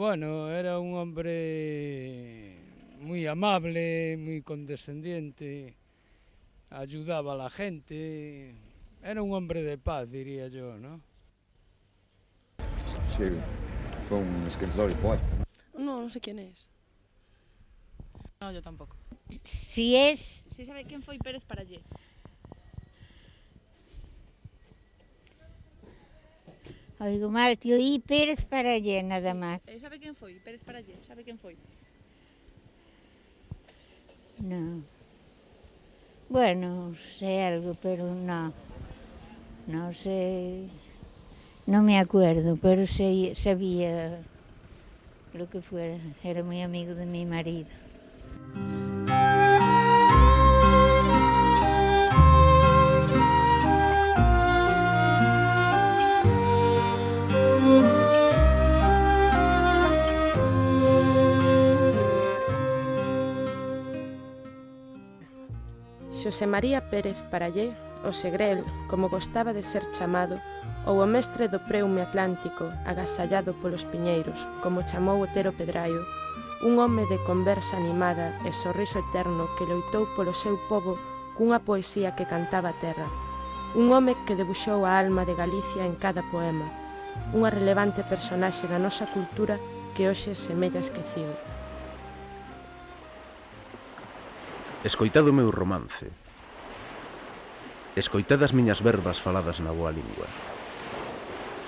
Bueno, era un hombre muy amable, muy condescendiente, ayudaba a la gente. Era un hombre de paz, diría yo, ¿no? Sí, fue un escritor y poeta. No, no sé quién es. No, yo tampoco. Si es... Si sabe quen foi Pérez Parallé? Oigo mal, tío, y Pérez Parallé, nada máis. Sabe quen foi Pérez Parallé? Sabe quen foi? No. Bueno, sé algo, pero no. No sé... No me acuerdo, pero sabía lo que fuera. Era muy amigo de mi marido. Xosé María Pérez Parallé, o Segrel, como gostaba de ser chamado, ou o mestre do preume atlántico, agasallado polos piñeiros, como chamou Otero Pedraio, un home de conversa animada e sorriso eterno que loitou polo seu pobo cunha poesía que cantaba a terra, un home que debuxou a alma de Galicia en cada poema, unha relevante personaxe da nosa cultura que hoxe semella esquecido. Escoitad o meu romance. Escoitad as miñas verbas faladas na boa lingua.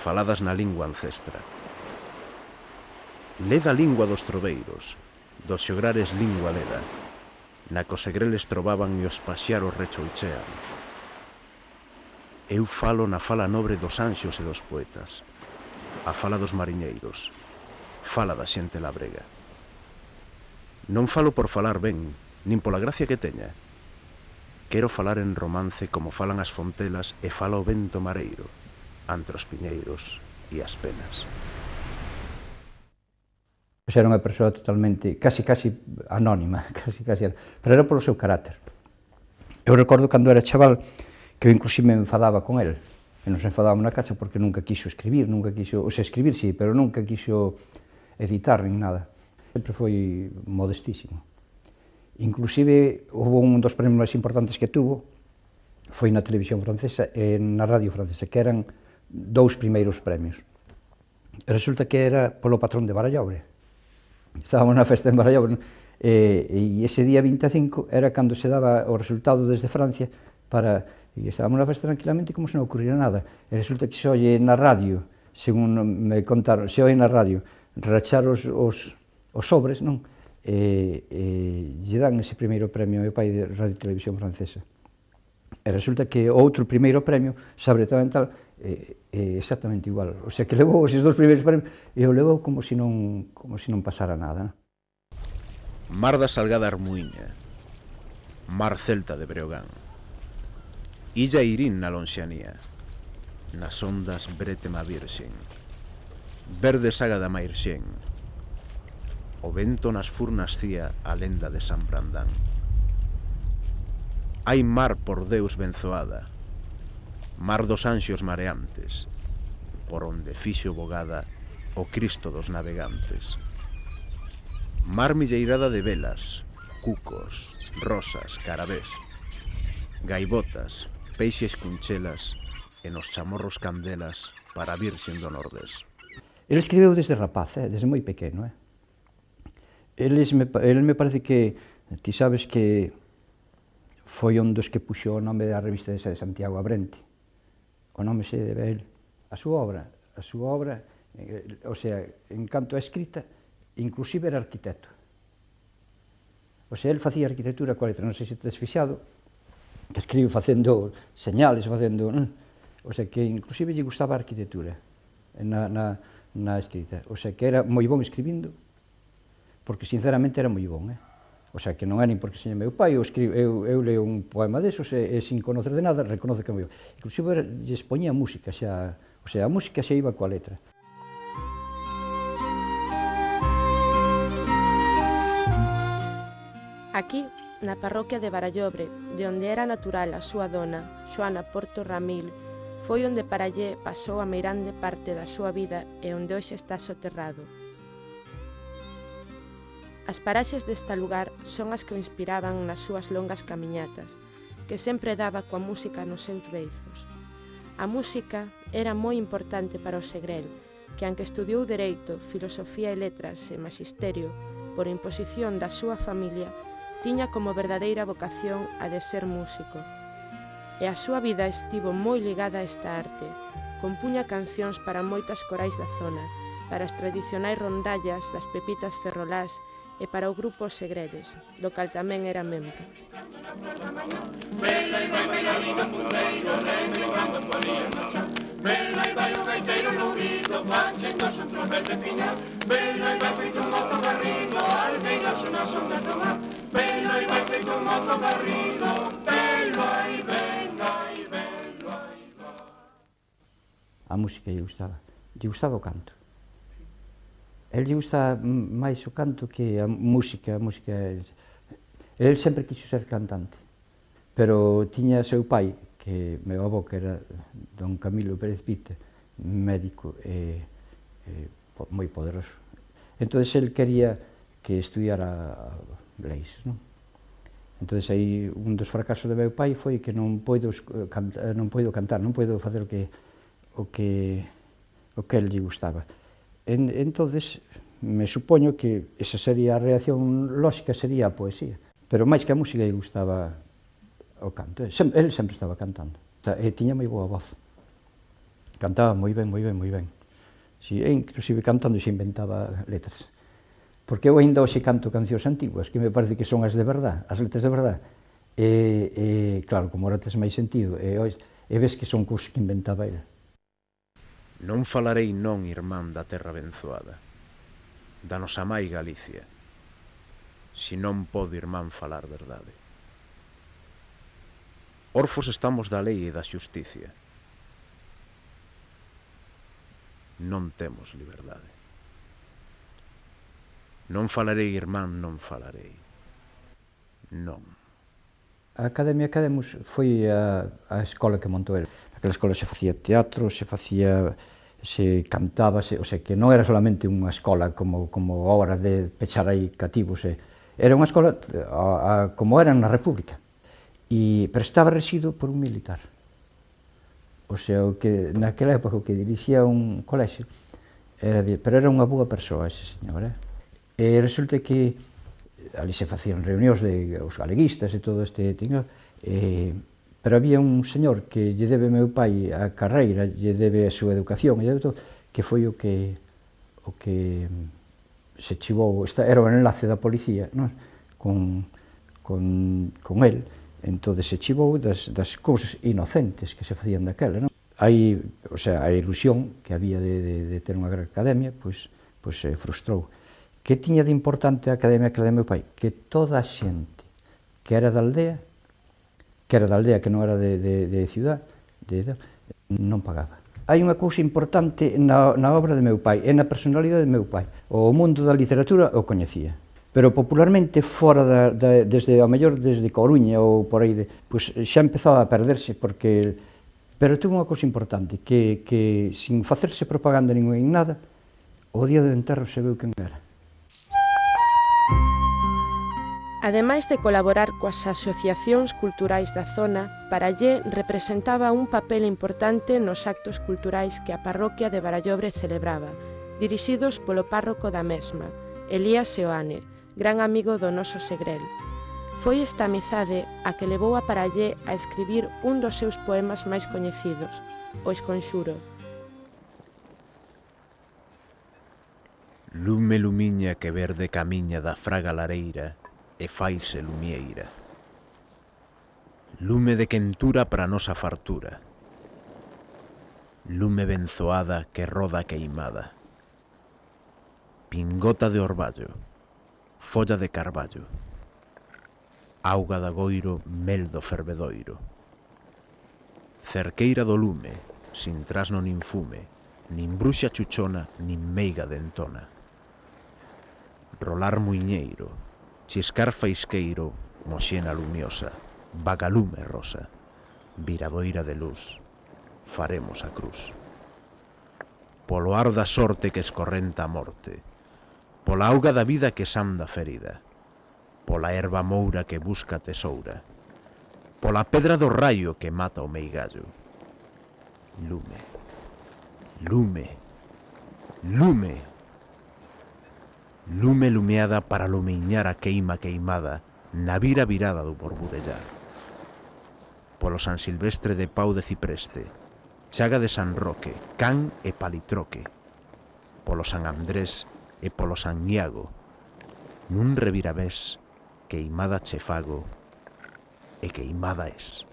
Faladas na lingua ancestra. Led a lingua dos troveiros, dos xograres lingua leda, na que os segreles trobaban e os paxaros rechouchean. Eu falo na fala nobre dos anxos e dos poetas, a fala dos mariñeiros, fala da xente labrega. Non falo por falar ben, nin pola gracia que teña. Quero falar en romance como falan as fontelas e fala o vento mareiro, antre os piñeiros e as penas. Era unha persoa totalmente, casi anónima, pero era polo seu carácter. Eu recordo cando era chaval que eu inclusive me enfadaba con el, e nos enfadábamos na casa porque nunca quiso escribir, escribir sí, pero nunca quiso editar nin nada. Sempre foi modestísimo. Inclusive, houve un dos premios máis importantes que tuvo, foi na televisión francesa e na radio francesa, que eran 2 primeiros premios. E resulta que era polo patrón de Barallobre. Estábamos na festa en Barallobre, e ese día 25 era cando se daba o resultado desde Francia, e estábamos na festa tranquilamente como se non ocurriera nada. E resulta que se oye na radio, según me contaron, se oye na radio, rachar os sobres, non? Lle dan ese primeiro premio ao pai de Radio e Televisión Francesa. E resulta que o outro primeiro premio, Sabre tamén tal, é exactamente igual. O sea, que levou eses 2 primeiros premios e o levou como se non pasara nada. Mar da Salgada Armuíña, Mar Celta de Breogán, Illa Irín na lonxanía, nas ondas brétema virxen, verde saga da Mairxén, o vento nas furnas cía a lenda de San Brandán. Hai mar por Deus benzoada, mar dos anxos mareantes, por onde fixo bogada o Cristo dos navegantes. Mar milleirada de velas, cucos, rosas, carabés, gaivotas, peixes cunchelas e nos chamorros candelas para a Virxen do Nordés. Ele escribeu desde rapaz, desde moi pequeno. Ele me parece que, ti sabes que foi un dos que puxo o nome da revista de Santiago Abrente. O nome se debe a ele. A súa obra, o sea, en canto a escrita, inclusive era arquitecto. O sea, ele facía arquitectura coa letra, non sei se te has fixado, que escribe facendo señales, facendo... O sea, que inclusive lle gustaba a arquitectura na escrita. O sea, que era moi bon escribindo, porque sinceramente era moi bon, O sea, que non é nin porque seña meu pai, eu leo un poema desos e sin conocer de nada, reconoce que é moi bon. Inclusive lle expoñía música xa, o sea, a música xa iba coa letra. Aquí, na parroquia de Barallobre, de onde era natural a súa dona, Xoana Porto Ramil, foi onde Parallé pasou a meirande parte da súa vida e onde hoxe está soterrado. As paraxes desta lugar son as que o inspiraban nas súas longas camiñatas, que sempre daba coa música nos seus beizos. A música era moi importante para o Segrel, que aunque estudiou Dereito, Filosofía e Letras e Maxisterio por imposición da súa familia, tiña como verdadeira vocación a de ser músico. E a súa vida estivo moi ligada a esta arte. Compuña cancións para moitas corais da zona, para as tradicionais rondallas das Pepitas Ferrolás e para o grupo Segreles, do cal tamén era membro. A música lle gustaba o canto. El lle gusta máis o canto que a música. El sempre quixo ser cantante, pero tiña seu pai, que meu avó, que era don Camilo Pérez Pita, médico e moi poderoso. Entón, el quería que estudiara leis, non? Entón, aí, un dos fracasos de meu pai foi que non poido cantar, non poido facer o que el lle gustaba. Entón, me supoño que esa sería a reacción lógica, sería a poesía. Pero máis que a música lle gustaba o canto. El sempre estaba cantando. E tiña moi boa voz. Cantaba moi ben. E inclusive cantando se inventaba letras. Porque eu ainda hoxe canto cancións antiguas, que me parece que son as de verdad, as letras de verdad. E claro, como ahora tes máis sentido, e ves que son cousas que inventaba ele. Non falarei non, irmán da terra benzoada, da nosa mai Galicia, si non podo, irmán, falar verdade. Orfos estamos da lei e da xusticia. Non temos liberdade. Non falarei, irmán, non falarei. Non. A Academia Academus foi a escola que montou ele. Naquela escola se facía teatro, se cantaba, o sea, que non era solamente unha escola como ahora de pechar aí cativos, era unha escola como era na República, pero estaba rexido por un militar. O sea, naquela época o que dirixía un colexio, pero era unha boa persoa ese señor. E resulta que ali se facían reunións de os galeguistas e todo este tingo, pero había un señor que lle debe meu pai a carreira, lle debe a súa educación, que foi o que se chivou, era o enlace da policía, non? con el, entón se chivou das cousas inocentes que se facían daquela, non? Aí, o sea, a ilusión que había de ter unha gran academia, pois se frustrou. Que tiña de importante a academia que meu pai? Que toda a xente que era da aldea, que non era de ciudad, non pagaba. Hai unha cousa importante na obra de meu pai, e na personalidade de meu pai. O mundo da literatura o coñecía, pero popularmente, fora desde Coruña ou por aí, pois xa empezaba a perderse, pero tuvo unha cousa importante, que sin facerse propaganda nin nada, o día do enterro se veu quen era. Ademais de colaborar coas asociacións culturais da zona, Parallé representaba un papel importante nos actos culturais que a parroquia de Barallobre celebraba, dirixidos polo párroco da mesma, Elías Seoane, gran amigo do noso Segrel. Foi esta amizade a que levou a Parallé a escribir un dos seus poemas máis coñecidos, O Esconxuro. Lume lumiña que verde camiña da fraga lareira e faise lumieira. Lume de quentura para nosa fartura. Lume benzoada que roda queimada. Pingota de orballo, folla de carballo. Auga da goiro, mel do fervedoiro. Cerqueira do lume, sin trasno nin fume, nin bruxa chuchona, nin meiga dentona. Rolar muiñeiro, chiscar faisqueiro, moxena lumiosa, vagalume rosa, viradoira de luz, faremos a cruz. Polo ar da sorte que escorrenta a morte, pola auga da vida que sanda ferida, pola erva moura que busca tesoura, pola pedra do raio que mata o meigallo. Lume, lume, lume, lume lumeada para lumiñar a queima queimada na vira virada do borbudellar. Polo San Silvestre de Pau de Cipreste, Chaga de San Roque, Can e Palitroque, polo San Andrés e polo San Iago, nun reviravés, queimada che fago e queimada es.